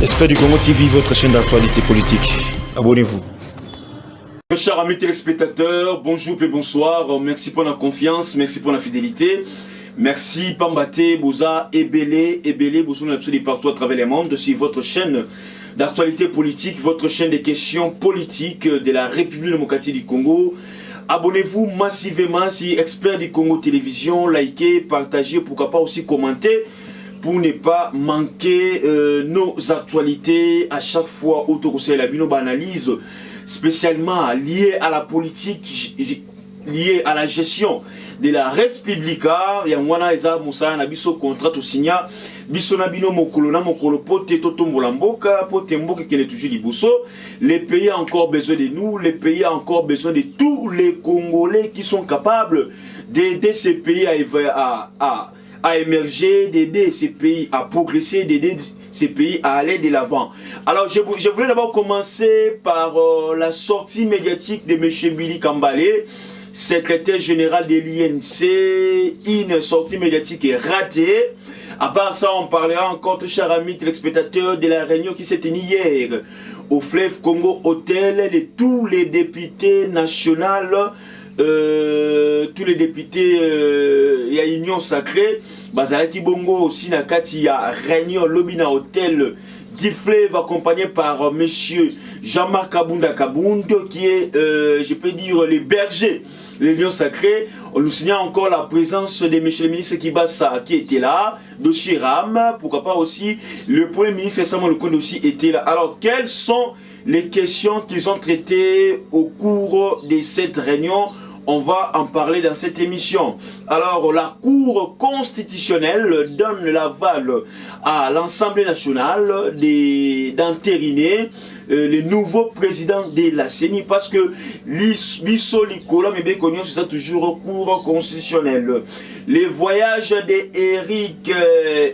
L'Esprit du Congo TV, votre chaîne d'actualité politique. Abonnez-vous. Chers amis téléspectateurs, bonjour et bonsoir. Merci pour la confiance, merci pour la fidélité. Merci Pambate, Boza, Ebele, Bozo, nous sommes partout à travers le monde. C'est votre chaîne d'actualité politique, votre chaîne des questions politiques de la République démocratique du Congo. Abonnez-vous massivement si expert du Congo Télévision, likez, partagez, pourquoi pas aussi commenter pour ne pas manquer nos actualités à chaque fois autour de la analyse spécialement liée à la politique, liée à la gestion de la République. Il y a un eza Moussa Nabiso contrat au signa biso na bino mokolo na mokolo pote totombola mboka pote mboka qui est toujours liboso. Les pays ont encore besoin de nous, les pays ont encore besoin de tous les Congolais qui sont capables d'aider ces pays à émerger, d'aider ces pays à progresser, d'aider ces pays à aller de l'avant. Alors je voulais d'abord commencer par la sortie médiatique de M. Billy Kambale, secrétaire général de l'INC, une sortie médiatique ratée. À part ça, on parlera encore, chers amis téléspectateurs, de la réunion qui s'est tenue hier au Fleuve Congo Hotel de tous les députés nationaux, tous les députés, il y a Union Sacrée, Bazalaki Bongo aussi, il y a réunion Lobina Hotel du Fleuve accompagné par monsieur Jean-Marc Kabunda Kabund qui est, je peux dire, le berger de l'Union Sacrée. On nous signale encore la présence de monsieur le ministre Kibasa qui était là, de Chiram, pourquoi pas aussi le premier ministre Samuel Lukonde aussi était là. Alors, quelles sont les questions qu'ils ont traitées au cours de cette réunion? On va en parler dans cette émission. Alors, la Cour constitutionnelle donne l'aval à l'Assemblée nationale d'entériner le nouveau président de la CENI parce que l'ISO Likola, mais bien connu, c'est ça toujours Cour constitutionnelle. Les voyages d'Eric,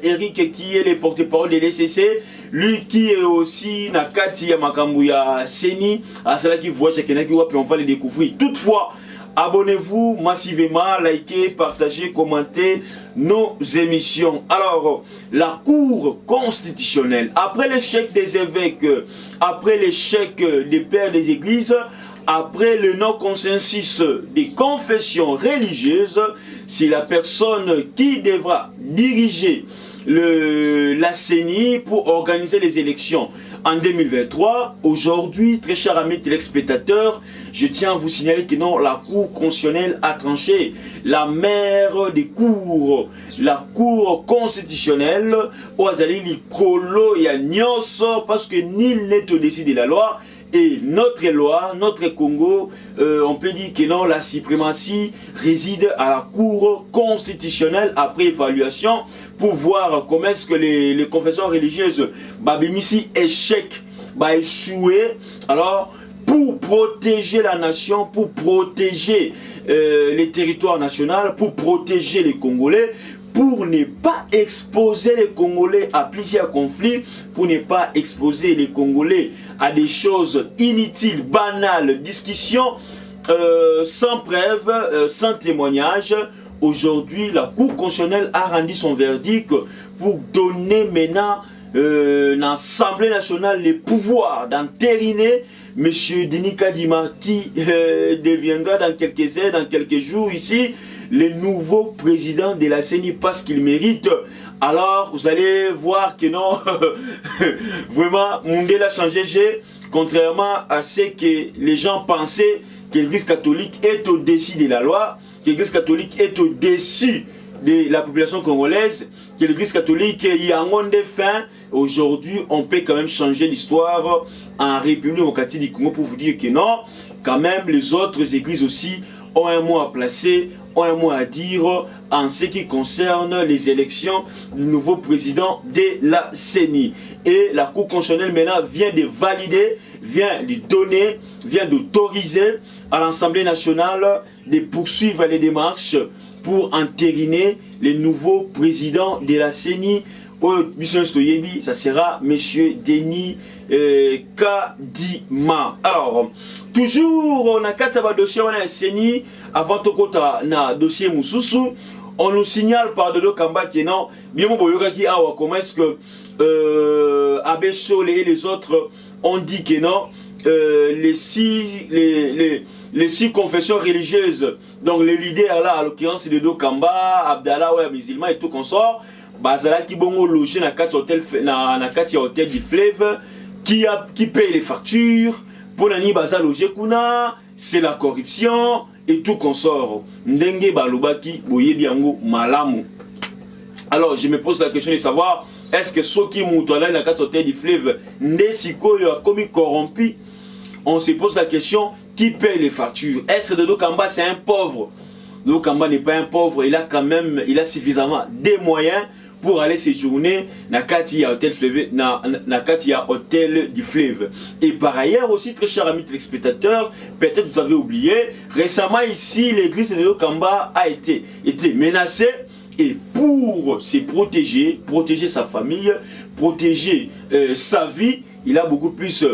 Eric qui est le porte-parole de l'ECC, lui qui est aussi Nakati Yamakambuya CENI, à cela qui voyage à Kenaki, puis on va les découvrir. Toutefois, abonnez-vous massivement, likez, partagez, commentez nos émissions. Alors, la Cour constitutionnelle, après l'échec des évêques, après l'échec des pères des églises, après le non-consensus des confessions religieuses, c'est la personne qui devra diriger la CENI pour organiser les élections en 2023. Aujourd'hui, très chers amis téléspectateurs, je tiens à vous signaler que non, la Cour constitutionnelle a tranché. La mère des cours, la Cour constitutionnelle, Oazali Likolo et Agnos, parce que nul n'est au-dessus de la loi. Et notre loi, notre Congo, on peut dire que non, la suprématie réside à la Cour constitutionnelle après évaluation pour voir comment est-ce que les confessions religieuses, babimisi échec, échoué. Alors, pour protéger la nation, pour protéger les territoires nationaux, pour protéger les Congolais, pour ne pas exposer les Congolais à plusieurs conflits, pour ne pas exposer les Congolais à des choses inutiles, banales, discussions sans preuve, sans témoignage. Aujourd'hui, la Cour constitutionnelle a rendu son verdict pour donner maintenant l'Assemblée nationale le pouvoir d'entériner M. Denis Kadima qui deviendra dans quelques heures, dans quelques jours ici, le nouveau président de la CENI parce qu'il mérite. Alors vous allez voir que non, vraiment, Mundel a changé, contrairement à ce que les gens pensaient que l'Église catholique est au-dessus de la loi, que l'Église catholique est au-dessus de la population congolaise, que l'Église catholique y a un des fins. Aujourd'hui, on peut quand même changer l'histoire en République démocratique du Congo pour vous dire que non, quand même les autres églises aussi ont un mot à placer, ont un mot à dire en ce qui concerne les élections du nouveau président de la CENI. Et la Cour constitutionnelle maintenant vient de valider, vient de donner, vient d'autoriser à l'Assemblée nationale de poursuivre les démarches pour entériner le nouveau président de la CENI. Ça sera M. Denis Kadima. Alors, toujours on a 4 dossiers on a CENI avant de na dossier Moussousou. On nous signale par de Kamba qui non, bien mon boyoka qui a comment est-ce que Abbé Chole et les autres ont dit que non, les six confessions religieuses, donc les leaders là, en l'occurrence de Kamba, Abdallah, ouais, musulmans et tout consort, bazala qui bongo logé na kati hôtel du fleuve, qui paye les factures, pour nani baza logé kuna, c'est la corruption et tout consort. Ndenge balobaki boye biango malamu. Alors je me pose la question de savoir, est-ce que ceux qui moutent là na kati hôtel du fleuve, ndesiko yo a commis corrompu? On se pose la question, qui paye les factures? Est-ce que Dodo Kamba c'est un pauvre? Dodo Kamba n'est pas un pauvre, il a suffisamment des moyens pour aller séjourner na kati hôtel fleuve, na kati hôtel du fleuve. Et par ailleurs aussi, très chers amis téléspectateurs, peut-être vous avez oublié, récemment ici l'église de Dodo Kamba a été menacée. Et pour se protéger sa famille, protéger sa vie, il a beaucoup plus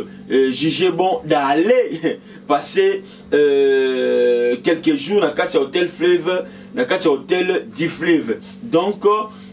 jugé bon d'aller passer quelques jours dans le hôtel fleuve, dans le hôtel du fleuve. Donc,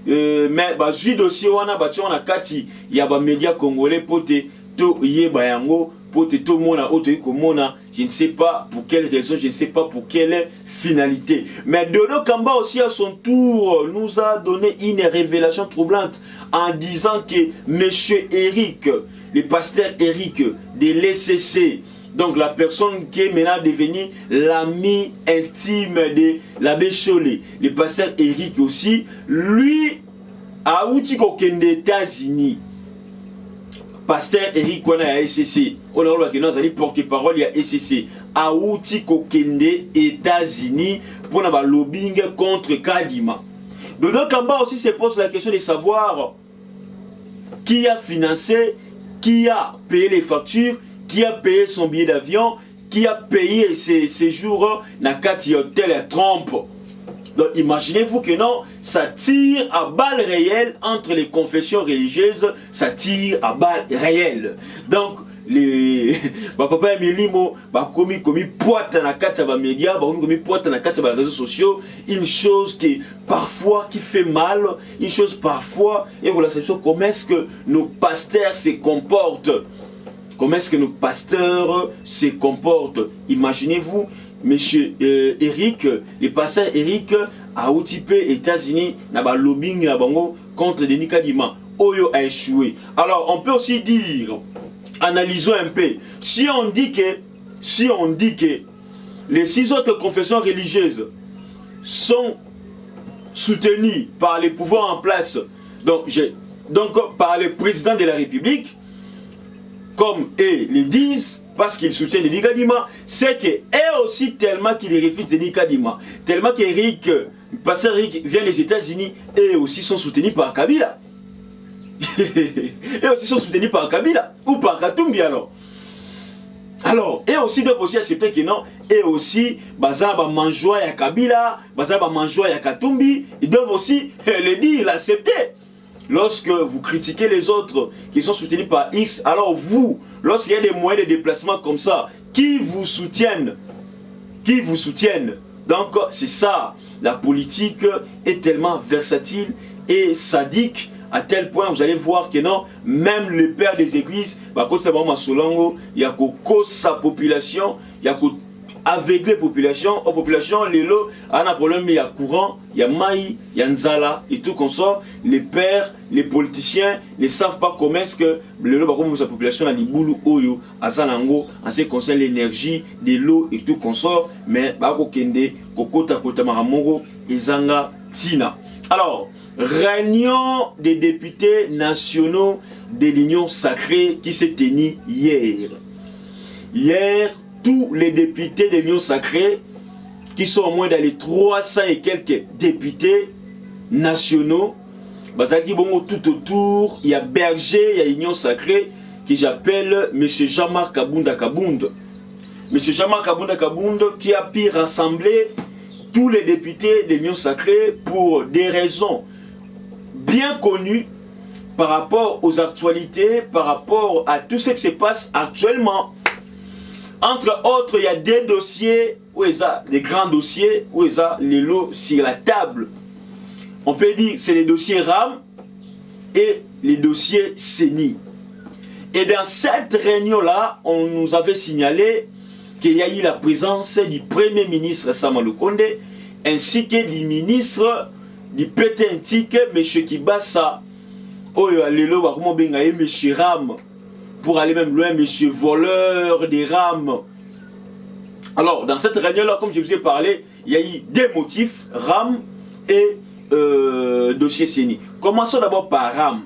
mais je dossier wana batio na kati ya ba médias congolais pote to yeba yango pote to mona auto komona, je ne sais pas pour quelle raison, je ne sais pas pour quelle finalité. Mais Dodo Kamba aussi à son tour nous a donné une révélation troublante en disant que monsieur Eric, le pasteur Eric de l'ECC, donc la personne qui est maintenant devenue l'ami intime de l'abbé Chole, le pasteur Eric aussi, lui a outi kokende États-Unis. Pasteur Eric wana ya ECC, on a dit que porte-parole ya ECC, a outi kokende États-Unis pour na ba lobbying contre Kadima. Dodo Kamba aussi se pose la question de savoir qui a financé, qui a payé les factures, qui a payé son billet d'avion, qui a payé ses séjours dans kati hôtel à Trump. Donc imaginez-vous que non, ça tire à balles réelles entre les confessions religieuses, ça tire à balles réelles. Donc les papa Emilimo commis poite na kati ba médias, commis poite na kati ba réseaux sociaux, une chose qui parfois qui fait mal, une chose parfois et voilà c'est comment est-ce que nos pasteurs se comportent. Comment est-ce que nos pasteurs se comportent? Imaginez-vous, monsieur Eric, le pasteur Eric a occupé États-Unis dans le lobbying contre Denis Kadima. Oyo a échoué. Alors on peut aussi dire, analysons un peu, si on dit que les 6 autres confessions religieuses sont soutenues par les pouvoirs en place, donc par le président de la République, comme eux le disent, parce qu'ils soutiennent Denis Kadima, c'est que eux aussi, tellement qu'ils refusent Denis Kadima, tellement qu'Eric, pasteur Eric vient des États-Unis, eux aussi sont soutenus par Kabila. Eux aussi sont soutenus par Kabila, ou par Katumbi alors. Alors, eux aussi doivent aussi accepter que non, eux aussi, bazaba manjoa ya Kabila, bazaba manjoa ya Katumbi, ils doivent aussi le dire, l'accepter. Lorsque vous critiquez les autres qui sont soutenus par X, alors vous, lorsqu'il y a des moyens de déplacement comme ça, qui vous soutiennent? Qui vous soutiennent? Donc c'est ça, la politique est tellement versatile et sadique à tel point, vous allez voir que non, même le père des églises, quand c'est vraiment Solongo, il y a cause sa population, il y a aveugler la population, lelo, a un problème, il y a courant, il y a maï, il y a nzala, et tout comme ça, les pères, les politiciens ne savent pas comment est-ce que lelo, comme sa population a dit boulou oyo, à Zanango, en ce qui concerne l'énergie, de l'eau et tout consort, mais bako kende, kokota kota maramongo, et zanga tina. Alors, réunion des députés nationaux de l'Union sacrée qui s'est tenue hier. Hier, tous les députés de l'Union sacrée, qui sont au moins dans les 300 et quelques députés nationaux, tout autour, il y a berger, il y a Union sacrée, que j'appelle M. Jean-Marc Kabunda Kabund. M. Jean-Marc Kabunda Kabund qui a pu rassembler tous les députés de l'Union sacrée pour des raisons bien connues par rapport aux actualités, par rapport à tout ce qui se passe actuellement. Entre autres, il y a des dossiers, où il y a des grands dossiers, où il y a les lots sur la table. On peut dire que c'est les dossiers RAM et les dossiers CENI. Et dans cette réunion-là, on nous avait signalé qu'il y a eu la présence du Premier ministre Sama Lukonde ainsi que du ministre du Pétentique, M. Kibasa, M. Ram, pour aller même loin, M. voleur des rames. Alors, dans cette réunion-là, comme je vous ai parlé, il y a eu deux motifs, RAM et dossier CENI. Commençons d'abord par RAM.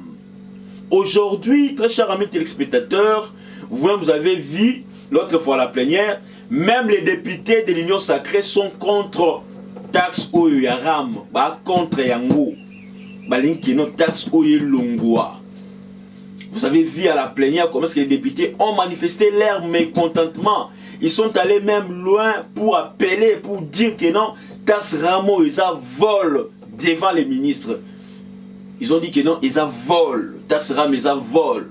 Aujourd'hui, très chers amis téléspectateurs, vous avez vu l'autre fois à la plénière, même les députés de l'Union sacrée sont contre taxe Oyo RAM, contre Yango, taxe Oyo Longwa. Vous avez vu à la plénière comment est-ce que les députés ont manifesté leur mécontentement. Ils sont allés même loin pour appeler, pour dire que non, taxe Ramo, ils a vol devant les ministres. Ils ont dit que non, ils a vol. Taxe Ram, ils a vol.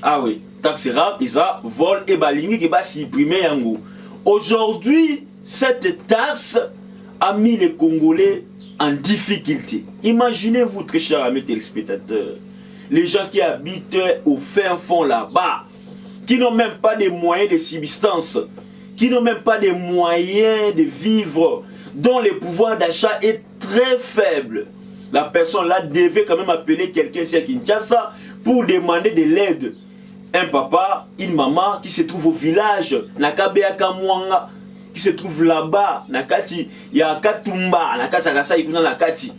Ah oui, taxe Ram, ils a vol et balingi qui va supprimer Yango. Aujourd'hui, cette taxe a mis les Congolais en difficulté. Imaginez-vous, très chers amis téléspectateurs, les gens qui habitent au fin fond là-bas, qui n'ont même pas de moyens de subsistance, qui n'ont même pas de moyens de vivre, dont le pouvoir d'achat est très faible. La personne là devait quand même appeler quelqu'un ici à Kinshasa pour demander de l'aide. Un papa, une maman qui se trouve au village, Nakabea Kamwanga, qui se trouve là-bas, Nakati, il y a Katumba, Nakati Akasa, il y a Nakati.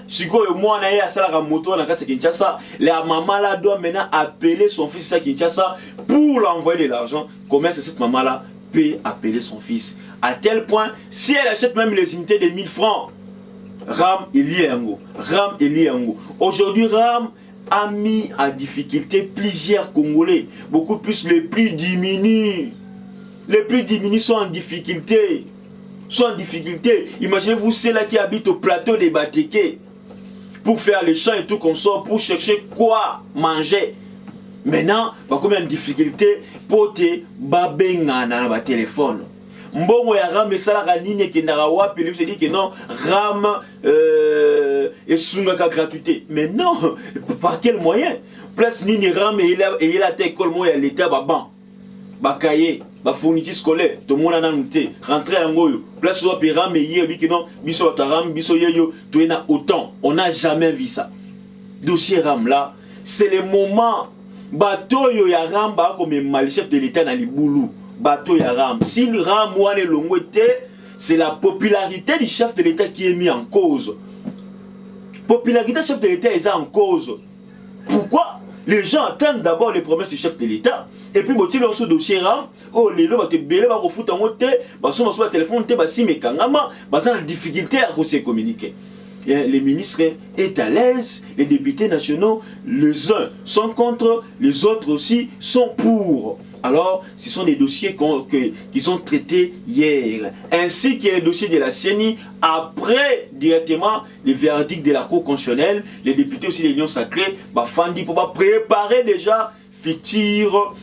Si moi on a la moto Nakati Kinshasa, la maman là doit maintenant appeler son fils à Kinshasa pour l'envoyer de l'argent. Comment est-ce que cette maman là peut appeler son fils? À tel point, si elle achète même les unités de 1000 francs, RAM est lié à Ngo. RAM est lié à Ngo. Aujourd'hui, RAM a mis en difficulté plusieurs Congolais. Beaucoup plus les plus diminués. Les plus diminués sont en difficulté. Imaginez-vous ceux-là qui habitent au plateau des Bateke pour faire les champs et tout qu'on sort, pour chercher quoi manger. Maintenant, combien de difficultés pour te babenga dans le téléphone. Mbongo ya RAM et ça la nini qui n'a wapi, lui se dit que non, RAM et sungaka gratuité. Mais non, par quel moyen? Place nini RAM et il a été école moi à l'état baban. Bakaye, ba fourniture scolaire, tout le monde a noté, rentrer en goyo. Place soit RAM et hier dit que non, biso RAM, biso yeyo, tout est autant. On n'a jamais vu ça. Dossier RAM là, c'est le moment bateau yo ya RAM ba comme le chef de l'état dans les boulou. Bateau ya RAM. Si le RAM ouane longote, c'est la popularité du chef de l'État qui est mis en cause. Popularité du chef de l'État est en cause. Pourquoi? Les gens attendent d'abord les promesses du chef de l'État. Et puis, si on a ce dossier RAM, oh, les gens vont te béler, vont foutre en haut, vont sur le téléphone, si mais quand même, ils ont la difficulté à se communiquer. Et les ministres sont à l'aise, les députés nationaux, les uns sont contre, les autres aussi sont pour. Alors, ce sont des dossiers qui sont traités hier, ainsi que les dossiers de la CENI, après directement les verdicts de la Cour constitutionnelle, les députés aussi de l'Union sacrée, Fandi pour préparer déjà future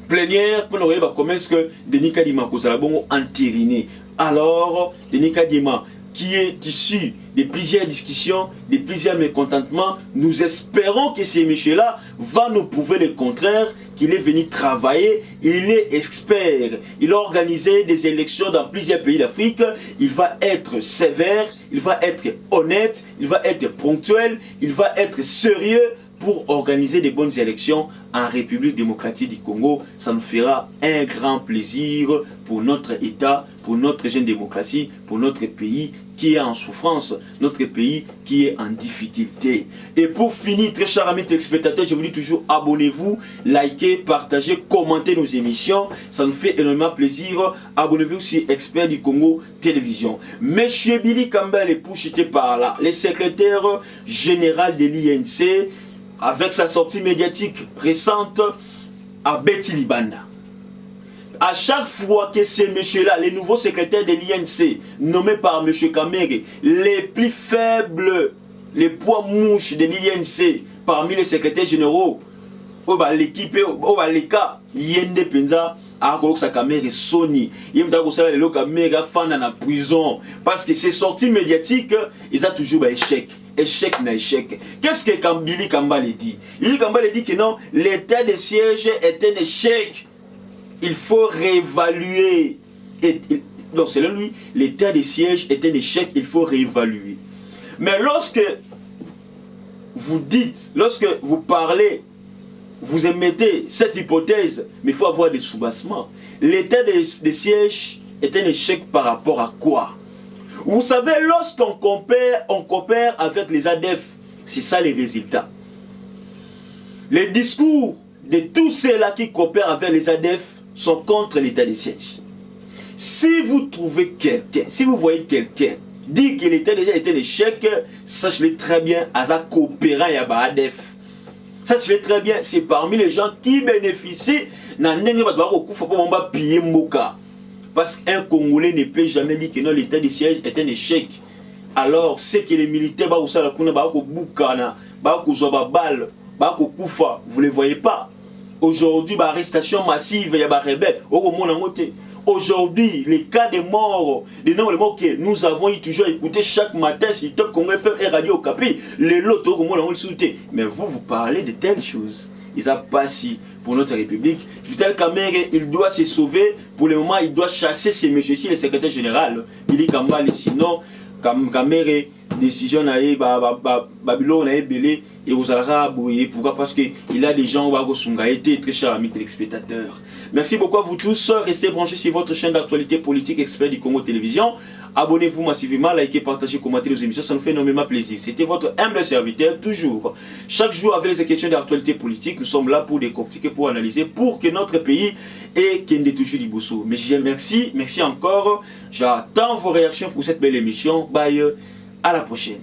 plénière pour nous comment est-ce que Denis Kadima Kozala Bongo entériné. Alors, Denis Kadima, qui est issu de plusieurs discussions, de plusieurs mécontentements, nous espérons que ce monsieur-là va nous prouver le contraire, qu'il est venu travailler, il est expert, il a organisé des élections dans plusieurs pays d'Afrique, il va être sévère, il va être honnête, il va être ponctuel, il va être sérieux pour organiser des bonnes élections en République démocratique du Congo. Ça nous fera un grand plaisir pour notre État, pour notre jeune démocratie, pour notre pays qui est en souffrance, notre pays qui est en difficulté. Et pour finir, très chers amis téléspectateurs, je vous dis toujours abonnez-vous, likez, partagez, commentez nos émissions. Ça nous fait énormément plaisir. Abonnez-vous sur Expert du Congo Télévision. Monsieur Billy Campbell est poussé par là, le secrétaire général de l'INC, avec sa sortie médiatique récente à Betty Libanda. À chaque fois que ces messieurs-là, les nouveaux secrétaires de l'INC, nommés par M. Kamere, les plus faibles, les poids mouches de l'INC, parmi les secrétaires généraux, l'équipe, les cas, Yende Penza, alors sa caméra est Sony, il y a une caméra fan en prison parce que ces sorties médiatiques, ils ont toujours échec. Échec na échec. Qu'est-ce que Billy Kambale dit? Billy Kambale dit que non, l'état de siège est un échec. Il faut réévaluer. Donc selon lui, l'état de siège est un échec, il faut réévaluer. Mais lorsque vous dites, lorsque vous parlez, vous émettez cette hypothèse, mais il faut avoir des soubassements. L'état de siège est un échec par rapport à quoi? Vous savez, lorsqu'on compare avec les ADF, c'est ça les résultats. Les discours de tous ceux-là qui coopèrent avec les ADF sont contre l'état de siège. Si vous trouvez quelqu'un, si vous voyez quelqu'un dire que l'état de siège est un échec, sachez-le très bien, à sa coopérant et à ADF. Sachez-le très bien, c'est parmi les gens qui bénéficient d'un parce qu'un Congolais ne peut jamais dire que non, l'état de siège est un échec. Alors, c'est que les militaires, vous ne les voyez pas. Aujourd'hui, arrestation massive, il y a des rebelles. Aujourd'hui, les cas de morts, les noms que nous avons toujours écouté chaque matin sur Top Congo FM et Radio Okapi, les lots, mais vous parlez de telles choses. Ils ont passé pour notre République. Vital Kamerhe, il doit se sauver. Pour le moment, il doit chasser ces messieurs-ci, le secrétaire général. Billy Kambale, sinon, Kamerhe, décision naïe, Babylone naïe belé, et aux Arabes, pourquoi? Parce qu'il a des gens où a été très cher amis téléspectateurs. Merci beaucoup à vous tous. Restez branchés sur votre chaîne d'actualité politique Expert du Congo Télévision. Abonnez-vous massivement, likez, partagez, commentez nos émissions, ça nous fait énormément plaisir. C'était votre humble serviteur, toujours. Chaque jour, avec les questions d'actualité politique, nous sommes là pour décortiquer, pour analyser, pour que notre pays ait Kende toujours du Bosso. Mais je merci encore. J'attends vos réactions pour cette belle émission. Bye, à la prochaine.